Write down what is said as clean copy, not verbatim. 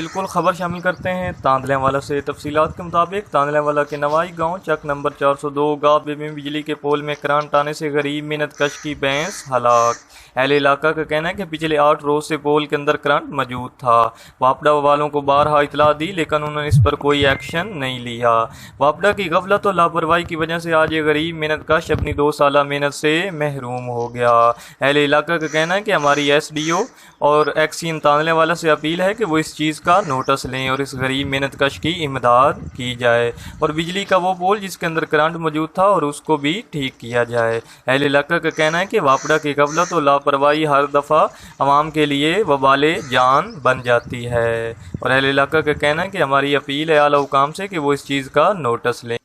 بالکل خبر شامل کرتے ہیں تاندلے والا سے۔ تفصیلات کے مطابق تاندلے والا کے نوائی گاؤں چک نمبر 402 گابے میں بجلی کے پول میں کرنٹ آنے سے غریب منت کش کی بھینس ہلاک۔ اہل علاقہ کا کہنا ہے کہ پچھلے 8 روز سے پول کے اندر کرنٹ موجود تھا۔ واپڈا والوں کو بارہا اطلاع دی لیکن انہوں نے اس پر کوئی ایکشن نہیں لیا۔ واپڈا کی غفلت اور لاپرواہی کی وجہ سے آج یہ غریب منت کش اپنی 2 سالہ محنت سے محروم ہو گیا۔ اہل علاقہ کا کہنا ہے کہ ہماری ایس ڈی او اور ایکسین تاندلے والا سے اپیل ہے کہ وہ اس چیز کا نوٹس لیں اور اس غریب محنت کش کی امداد کی جائے اور بجلی کا وہ پول جس کے اندر کرنٹ موجود تھا اور اس کو بھی ٹھیک کیا جائے۔ اہل علاقہ کا کہنا ہے کہ واپڈا کی غفلت اور لاپرواہی ہر دفعہ عوام کے لیے وبال جان بن جاتی ہے اور اہل علاقہ کا کہنا ہے کہ ہماری اپیل ہے اعلیٰ حکام سے کہ وہ اس چیز کا نوٹس لیں۔